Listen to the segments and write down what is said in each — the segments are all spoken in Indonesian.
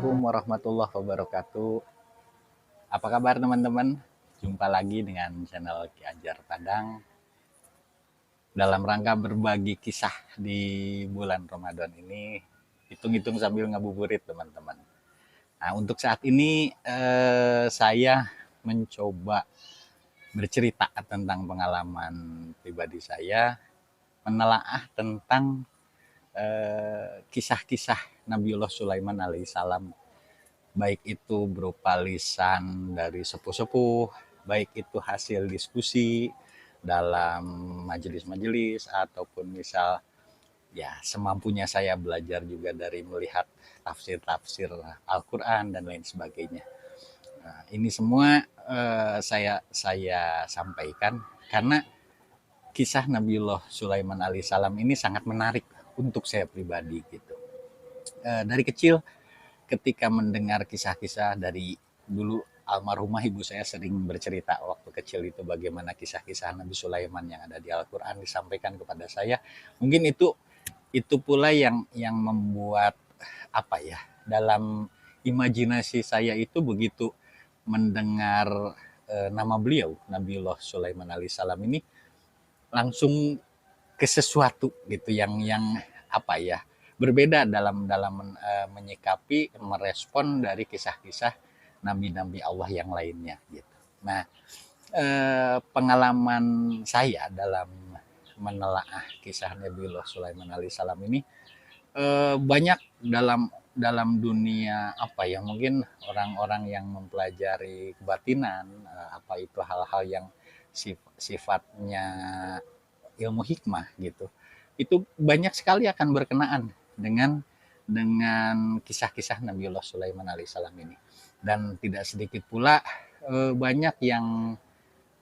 Assalamualaikum warahmatullahi wabarakatuh. Apa kabar teman-teman? Jumpa lagi dengan channel Ki Ajar Padang dalam rangka berbagi kisah di bulan Ramadan ini. Hitung-hitung sambil ngabuburit teman-teman. Nah, untuk saat ini saya mencoba bercerita tentang pengalaman pribadi saya, menelaah tentang kisah-kisah Nabiullah Sulaiman alaihissalam, baik itu berupa lisan dari sepuh-sepuh, baik itu hasil diskusi dalam majelis-majelis, ataupun misal ya semampunya saya belajar juga dari melihat tafsir-tafsir Al-Quran dan lain sebagainya. Nah, ini semua saya sampaikan karena kisah Nabiullah Sulaiman alaihissalam ini sangat menarik untuk saya pribadi gitu. Dari kecil ketika mendengar kisah-kisah dari dulu, almarhumah ibu saya sering bercerita waktu kecil itu bagaimana kisah-kisah Nabi Sulaiman yang ada di Al-Quran disampaikan kepada saya. Mungkin itu pula yang membuat apa ya, dalam imajinasi saya itu begitu mendengar nama beliau Nabiullah Sulaiman alaihissalam ini langsung ke sesuatu gitu yang apa ya, berbeda dalam dalam menyikapi merespon dari kisah-kisah nabi-nabi Allah yang lainnya gitu. Nah, pengalaman saya dalam menelaah kisah Nabiullah Sulaiman alaihissalam ini banyak dalam dalam dunia apa ya, mungkin orang-orang yang mempelajari kebatinan, apa itu hal-hal yang sifatnya ilmu hikmah gitu, itu banyak sekali akan berkenaan dengan kisah-kisah Nabiullah Sulaiman alaihissalam ini. Dan tidak sedikit pula banyak yang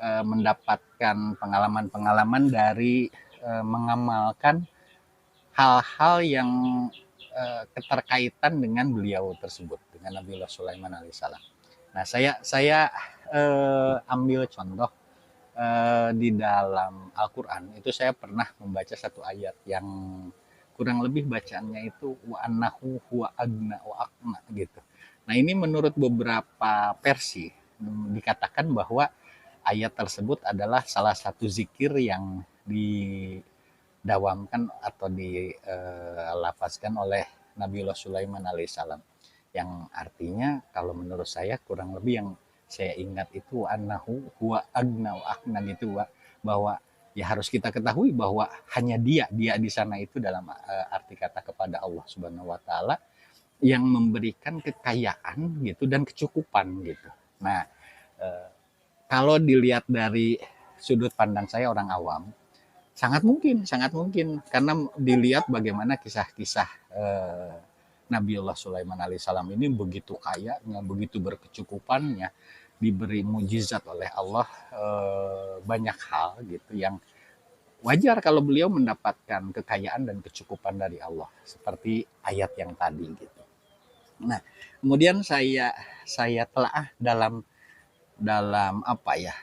mendapatkan pengalaman-pengalaman dari mengamalkan hal-hal yang keterkaitan dengan beliau tersebut, dengan Nabiullah Sulaiman alaihissalam. Nah, saya ambil contoh di dalam Al-Quran itu. Saya pernah membaca satu ayat yang kurang lebih bacaannya itu wa annahu huwa agna wa aqna gitu. Nah, ini menurut beberapa versi dikatakan bahwa ayat tersebut adalah salah satu zikir yang didawamkan atau dilafazkan oleh Nabiullah Sulaiman alaihissalam, yang artinya kalau menurut saya kurang lebih yang saya ingat itu annahu huwa agna wa akna gitu, bahwa ya harus kita ketahui bahwa hanya dia di sana itu dalam arti kata kepada Allah Subhanahu wa taala yang memberikan kekayaan gitu dan kecukupan gitu. Nah, kalau dilihat dari sudut pandang saya orang awam, sangat mungkin karena dilihat bagaimana kisah-kisah Nabiullah Sulaiman alaihissalam ini begitu kayanya, begitu berkecukupannya, diberi mujizat oleh Allah banyak hal gitu yang wajar kalau beliau mendapatkan kekayaan dan kecukupan dari Allah seperti ayat yang tadi gitu. Nah, kemudian saya telah dalam apa ya,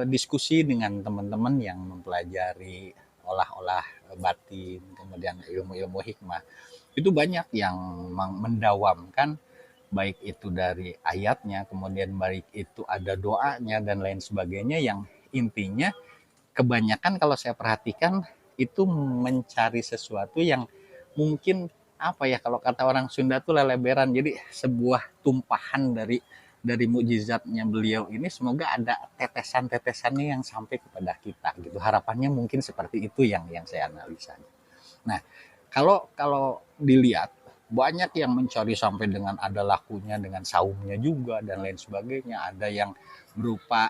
diskusi dengan teman-teman yang mempelajari olah-olah batin, kemudian ilmu-ilmu hikmah, itu banyak yang mendawamkan baik itu dari ayatnya, kemudian baik itu ada doanya dan lain sebagainya, yang intinya kebanyakan kalau saya perhatikan itu mencari sesuatu yang mungkin apa ya, kalau kata orang Sunda tuh leleberan. Jadi sebuah tumpahan dari mukjizatnya beliau ini, semoga ada tetesan-tetesannya yang sampai kepada kita gitu. Harapannya mungkin seperti itu yang saya analisa. Nah, kalau kalau dilihat banyak yang mencari sampai dengan ada lakunya dengan saumnya juga dan lain sebagainya. Ada yang berupa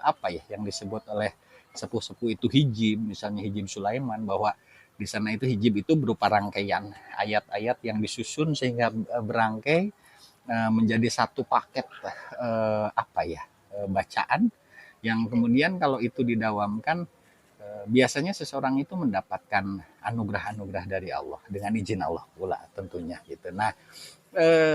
apa ya, yang disebut oleh sepuh-sepuh itu hijib, misalnya hijib Sulaiman, bahwa di sana itu hijib itu berupa rangkaian ayat-ayat yang disusun sehingga berangkai menjadi satu paket apa ya, bacaan yang kemudian kalau itu didawamkan biasanya seseorang itu mendapatkan anugerah-anugerah dari Allah dengan izin Allah pula tentunya gitu. Nah,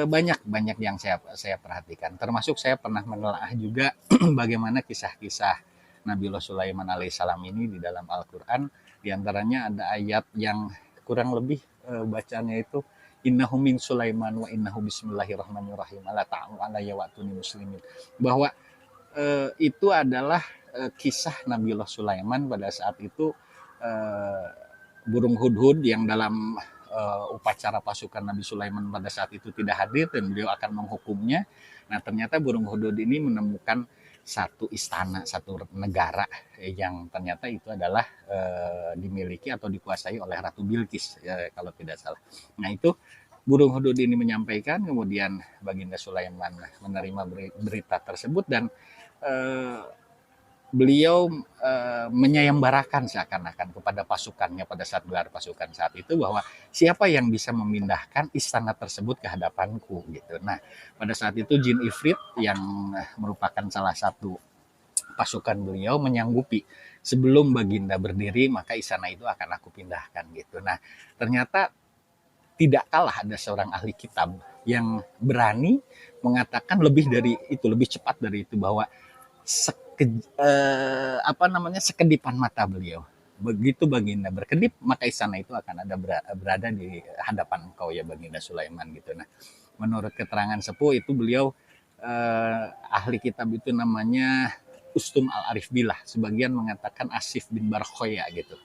banyak yang saya perhatikan, termasuk saya pernah menelaah juga bagaimana kisah-kisah Nabiullah Sulaiman alaihissalam ini di dalam Al-Quran. Di antaranya ada ayat yang kurang lebih bacaannya itu innahu min Sulaiman wa innahu bismillahirrahmanirrahim ala ta'ala alayya wa atuni muslimin. Bahwa itu adalah kisah Nabiullah Sulaiman pada saat itu, burung hudhud yang dalam upacara pasukan Nabi Sulaiman pada saat itu tidak hadir dan beliau akan menghukumnya. Nah, ternyata burung hudhud ini menemukan satu istana, satu negara yang ternyata itu adalah dimiliki atau dikuasai oleh Ratu Bilqis, kalau tidak salah. Nah, itu burung hudhud ini menyampaikan, kemudian Baginda Sulaiman menerima berita tersebut dan beliau menyayembarakan seakan-akan kepada pasukannya pada saat gelar pasukan saat itu bahwa siapa yang bisa memindahkan istana tersebut ke hadapanku gitu. Nah, pada saat itu Jin Ifrit yang merupakan salah satu pasukan beliau menyanggupi sebelum Baginda berdiri maka istana itu akan aku pindahkan gitu. Nah, ternyata tidak kalah ada seorang ahli kitab yang berani mengatakan lebih dari itu, lebih cepat dari itu, bahwa sekedipan mata beliau, begitu Baginda berkedip maka istana itu akan ada berada di hadapan engkau ya Baginda Sulaiman gitu. Nah, menurut keterangan sepuh itu beliau ahli kitab itu namanya Ustum Al-Arif Billah, sebagian mengatakan Asif bin Barkhoya gitu,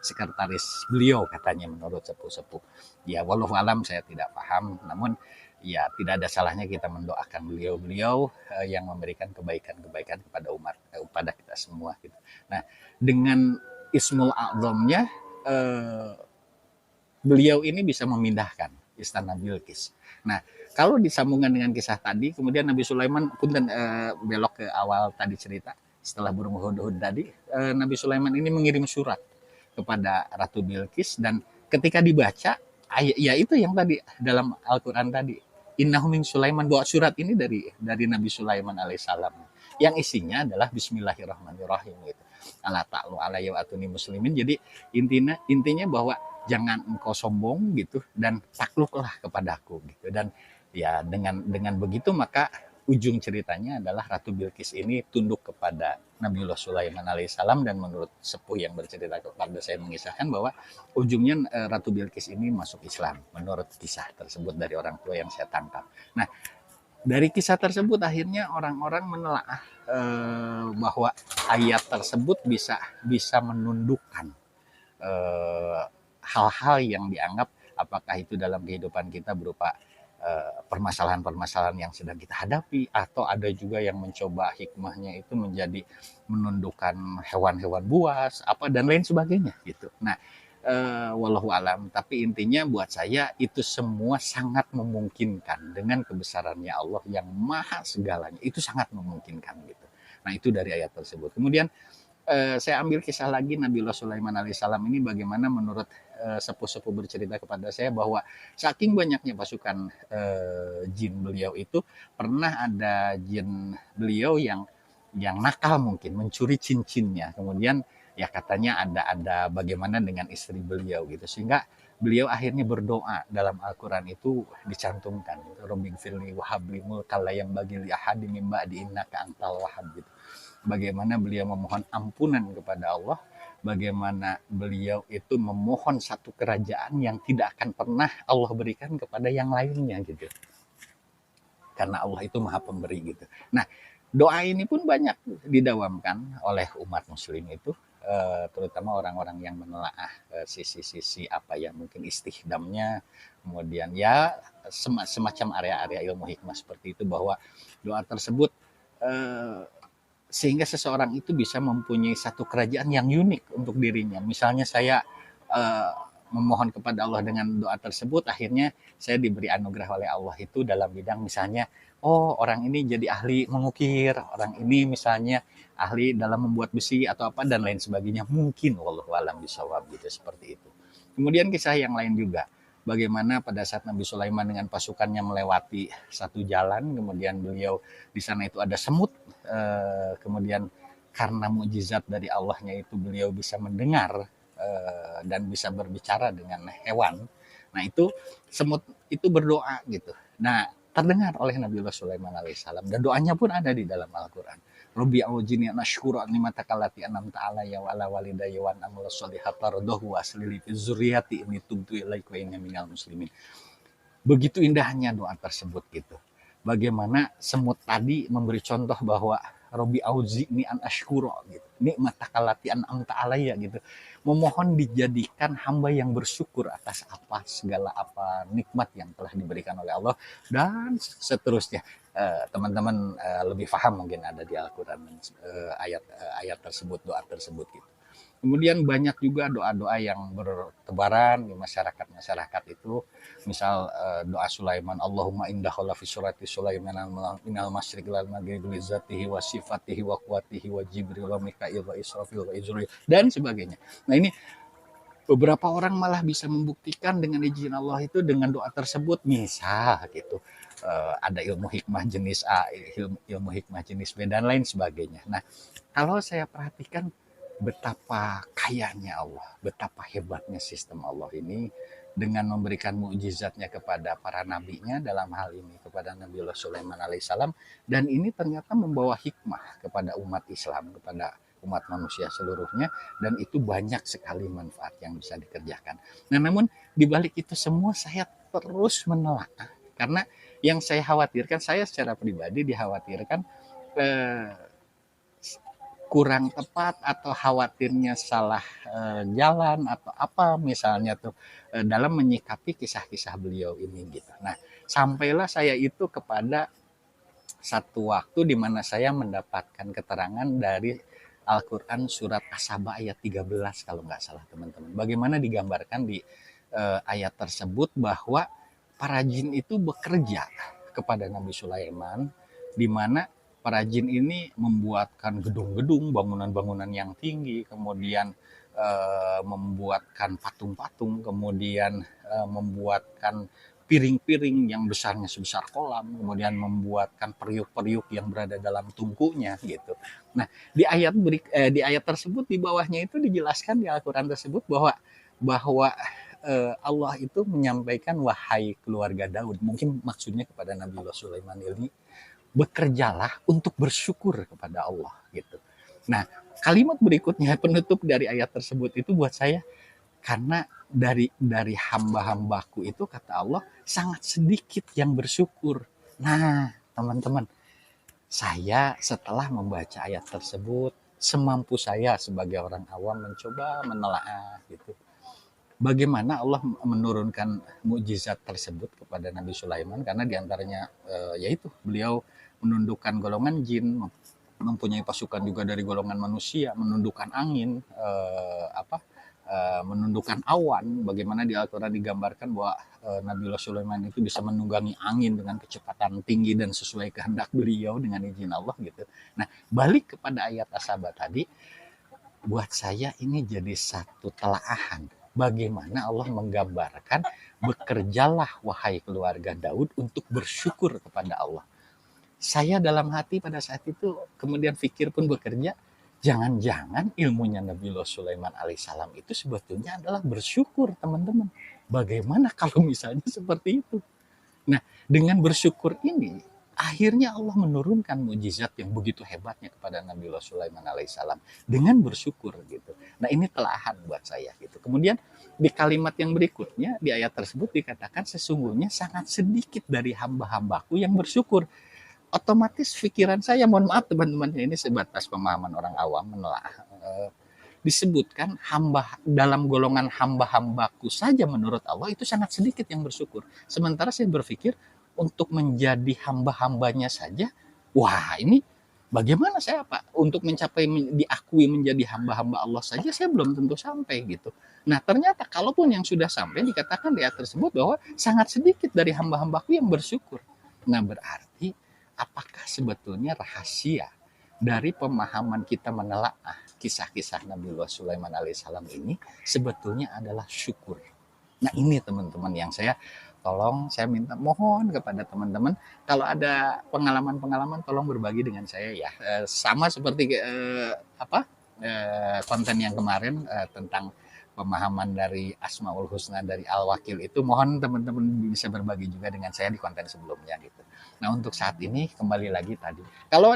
sekretaris beliau katanya menurut sepuh-sepuh. Ya walau alam saya tidak paham, namun ya tidak ada salahnya kita mendoakan beliau-beliau yang memberikan kebaikan-kebaikan kepada umat, kepada kita semua gitu. Nah, dengan Ismul A'zamnya beliau ini bisa memindahkan istana Bilqis. Nah, kalau disambungkan dengan kisah tadi, kemudian Nabi Sulaiman punten belok ke awal tadi cerita, setelah burung hudhud tadi, Nabi Sulaiman ini mengirim surat kepada Ratu Bilqis dan ketika dibaca, ya itu yang tadi dalam Al-Qur'an tadi, innahu min Sulaiman, bahwa surat ini dari Nabi Sulaiman alaihissalam yang isinya adalah bismillahirrahmanirrahim gitu. Ala ta'lu alayya wa atuni muslimin. Jadi intinya bahwa jangan engkau sombong gitu dan takluklah kepadaku gitu. Dan ya dengan begitu maka ujung ceritanya adalah Ratu Bilqis ini tunduk kepada Nabiullah Sulaiman alaihissalam, dan menurut sepuh yang bercerita kepada saya mengisahkan bahwa ujungnya Ratu Bilqis ini masuk Islam menurut kisah tersebut dari orang tua yang saya tangkap. Nah, dari kisah tersebut akhirnya orang-orang menelaah bahwa ayat tersebut bisa menundukkan hal-hal yang dianggap apakah itu dalam kehidupan kita berupa permasalahan-permasalahan yang sedang kita hadapi, atau ada juga yang mencoba hikmahnya itu menjadi menundukkan hewan-hewan buas apa dan lain sebagainya gitu. Nah, wallahu alam, tapi intinya buat saya itu semua sangat memungkinkan dengan kebesarannya Allah yang maha segalanya, itu sangat memungkinkan gitu. Nah, itu dari ayat tersebut. Kemudian saya ambil kisah lagi Nabiullah Sulaiman alaihissalam ini, bagaimana menurut sepuh-sepuh bercerita kepada saya bahwa saking banyaknya pasukan jin beliau itu, pernah ada jin beliau yang nakal mungkin mencuri cincinnya, kemudian ya katanya ada bagaimana dengan istri beliau gitu, sehingga beliau akhirnya berdoa. Dalam Al-Quran itu dicantumkan Rabbighfirli wa habli mulkan la yanbaghi li ahadin min ba'di innaka antal wahhab gitu. Bagaimana beliau memohon ampunan kepada Allah, bagaimana beliau itu memohon satu kerajaan yang tidak akan pernah Allah berikan kepada yang lainnya gitu, karena Allah itu maha pemberi gitu. Nah, doa ini pun banyak didawamkan oleh umat muslim itu, terutama orang-orang yang menelaah sisi-sisi apa ya mungkin istihdamnya, kemudian ya semacam area-area ilmu hikmah seperti itu, bahwa doa tersebut sehingga seseorang itu bisa mempunyai satu kerajaan yang unik untuk dirinya. Misalnya saya memohon kepada Allah dengan doa tersebut, akhirnya saya diberi anugerah oleh Allah itu dalam bidang misalnya, oh orang ini jadi ahli mengukir, orang ini misalnya ahli dalam membuat besi atau apa dan lain sebagainya, mungkin wallahu alam bisawab gitu, seperti itu. Kemudian kisah yang lain juga, bagaimana pada saat Nabi Sulaiman dengan pasukannya melewati satu jalan, kemudian beliau di sana itu ada semut, kemudian karena mukjizat dari Allahnya itu beliau bisa mendengar dan bisa berbicara dengan hewan. Nah, itu semut itu berdoa gitu. Nah, terdengar oleh Nabiullah Sulaiman alaihissalam, dan doanya pun ada di dalam Al-Quran. Rabbi aujini an asykura ni'mataka allati an'amta alayya wa ala walidayya wa an a'mala sholihan tardahu wa aslih li fi dzurriyyati inni tubtu ilaika wa inni minal muslimin. Begitu indahnya doa tersebut gitu. Bagaimana semut tadi memberi contoh bahwa Robi auzi ni an ashkuro gitu. Nikmataka allati an'amta alayya gitu. Memohon dijadikan hamba yang bersyukur atas apa segala apa nikmat yang telah diberikan oleh Allah dan seterusnya. Teman-teman lebih paham mungkin ada di Al-Qur'an ayat tersebut, doa tersebut gitu. Kemudian banyak juga doa-doa yang bertebaran di masyarakat itu, misal doa Sulaiman, Allahumma indahalla fi surati Sulaiman minal masyriq lal maghrib li zatihi wa sifatihi wa quwatihi wa jibril wa mikail wa israfil wa izril dan sebagainya. Nah, ini beberapa orang malah bisa membuktikan dengan izin Allah itu dengan doa tersebut, misal gitu. Ada ilmu hikmah jenis A, ilmu hikmah jenis B dan lain sebagainya. Nah, kalau saya perhatikan betapa kayanya Allah, betapa hebatnya sistem Allah ini dengan memberikan mukjizatnya kepada para nabinya, dalam hal ini kepada Nabiullah Sulaiman alaihissalam, dan ini ternyata membawa hikmah kepada umat Islam, kepada umat manusia seluruhnya, dan itu banyak sekali manfaat yang bisa dikerjakan. Nah, namun dibalik itu semua saya terus menelaah, karena yang saya khawatirkan, saya secara pribadi dikhawatirkan kurang tepat atau khawatirnya salah jalan atau apa misalnya tuh dalam menyikapi kisah-kisah beliau ini gitu. Nah, sampailah saya itu kepada satu waktu di mana saya mendapatkan keterangan dari Al-Qur'an surat As-Saba ayat 13 kalau nggak salah teman-teman. Bagaimana digambarkan di ayat tersebut bahwa para jin itu bekerja kepada Nabi Sulaiman, di mana para jin ini membuatkan gedung-gedung, bangunan-bangunan yang tinggi, kemudian membuatkan patung-patung, kemudian membuatkan piring-piring yang besarnya sebesar kolam, kemudian membuatkan periuk-periuk yang berada dalam tungkunya gitu. Nah, di ayat tersebut di bawahnya itu dijelaskan di Al-Qur'an tersebut bahwa Allah itu menyampaikan wahai keluarga Daud, mungkin maksudnya kepada Nabiullah Sulaiman ini, bekerjalah untuk bersyukur kepada Allah gitu. Nah, kalimat berikutnya penutup dari ayat tersebut itu buat saya, karena dari hamba-hambaku itu kata Allah sangat sedikit yang bersyukur. Nah, teman-teman, saya setelah membaca ayat tersebut semampu saya sebagai orang awam mencoba menelaah gitu. Bagaimana Allah menurunkan mukjizat tersebut kepada Nabi Sulaiman, karena diantaranya yaitu beliau menundukkan golongan jin, mempunyai pasukan juga dari golongan manusia, menundukkan angin, menundukkan awan. Bagaimana di Al-Quran digambarkan bahwa Nabiullah Sulaiman itu bisa menunggangi angin dengan kecepatan tinggi dan sesuai kehendak beliau dengan izin Allah gitu. Nah, balik kepada ayat As-Saba tadi, buat saya ini jadi satu telaahan. Bagaimana Allah menggambarkan bekerjalah wahai keluarga Daud untuk bersyukur kepada Allah. Saya dalam hati pada saat itu kemudian pikir pun bekerja, jangan-jangan ilmunya Nabiullah Sulaiman alaihissalam itu sebetulnya adalah bersyukur, teman-teman. Bagaimana kalau misalnya seperti itu? Nah, dengan bersyukur ini akhirnya Allah menurunkan mukjizat yang begitu hebatnya kepada Nabiullah Sulaiman alaihissalam dengan bersyukur gitu. Nah, ini telahan buat saya gitu. Kemudian di kalimat yang berikutnya di ayat tersebut dikatakan sesungguhnya sangat sedikit dari hamba-hambaku yang bersyukur. Otomatis pikiran saya, mohon maaf teman-teman, ini sebatas pemahaman orang awam menelaah, disebutkan hamba dalam golongan hamba-hambaku saja menurut Allah itu sangat sedikit yang bersyukur. Sementara saya berpikir untuk menjadi hamba-hambanya saja, wah ini bagaimana saya Pak untuk mencapai diakui menjadi hamba-hamba Allah saja saya belum tentu sampai gitu. Nah, ternyata kalaupun yang sudah sampai dikatakan di ayat tersebut bahwa sangat sedikit dari hamba-hambaku yang bersyukur. Nah, berarti apakah sebetulnya rahasia dari pemahaman kita menelaah kisah-kisah Nabiullah Sulaiman alaihissalam ini sebetulnya adalah syukur. Nah, ini teman-teman yang saya minta mohon kepada teman-teman kalau ada pengalaman-pengalaman tolong berbagi dengan saya ya. Sama seperti konten yang kemarin tentang pemahaman dari Asmaul Husna dari Al-Wakil itu, mohon teman-teman bisa berbagi juga dengan saya di konten sebelumnya gitu. Nah, untuk saat ini kembali lagi tadi, kalau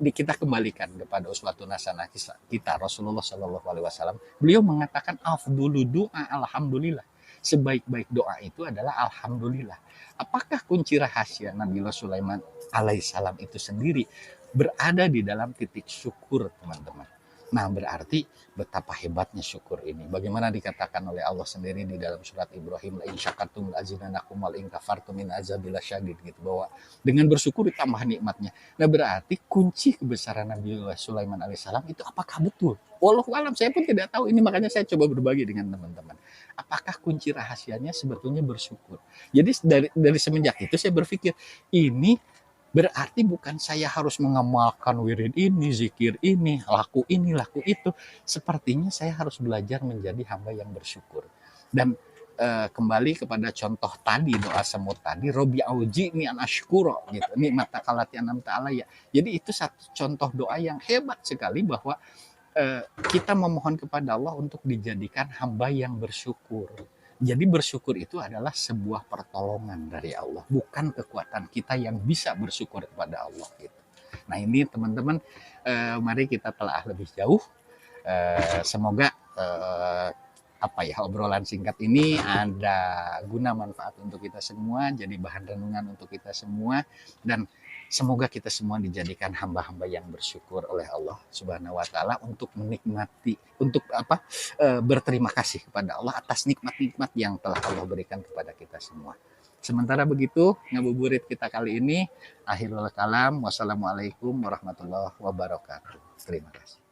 kita kembalikan kepada uswatun hasanah kita Rasulullah Shallallahu Alaihi Wasallam, beliau mengatakan afdulu doa alhamdulillah. Sebaik-baik doa itu adalah alhamdulillah. Apakah kunci rahasia Nabiullah Sulaiman alaihissalam itu sendiri berada di dalam titik syukur, teman-teman? Nah, berarti betapa hebatnya syukur ini. Bagaimana dikatakan oleh Allah sendiri di dalam surat Ibrahim, la in syakartum azinanakum wal in kafartum min azabil syadid, gitu, bahwa dengan bersyukur ditambah nikmatnya. Nah, berarti kunci kebesaran Nabi Sulaiman alaihissalam itu apakah betul? Wallahu alam, saya pun tidak tahu. Ini makanya saya coba berbagi dengan teman-teman. Apakah kunci rahasianya sebetulnya bersyukur? Jadi dari semenjak itu saya berpikir, ini berarti bukan saya harus mengamalkan wirid ini, zikir ini, laku itu. Sepertinya saya harus belajar menjadi hamba yang bersyukur. Dan kembali kepada contoh tadi, doa semut tadi, Robi auji ni an ashkuro, gitu. Ini mata kalati anam ta'ala ya. Jadi itu satu contoh doa yang hebat sekali, bahwa kita memohon kepada Allah untuk dijadikan hamba yang bersyukur. Jadi bersyukur itu adalah sebuah pertolongan dari Allah, bukan kekuatan kita yang bisa bersyukur kepada Allah, gitu. Nah, ini teman-teman, mari kita telah lebih jauh. Semoga obrolan singkat ini ada guna manfaat untuk kita semua, jadi bahan renungan untuk kita semua, dan semoga kita semua dijadikan hamba-hamba yang bersyukur oleh Allah Subhanahu wa taala, untuk menikmati, untuk berterima kasih kepada Allah atas nikmat-nikmat yang telah Allah berikan kepada kita semua. Sementara begitu, ngabuburit kita kali ini, akhirul kalam, wassalamualaikum warahmatullahi wabarakatuh. Terima kasih.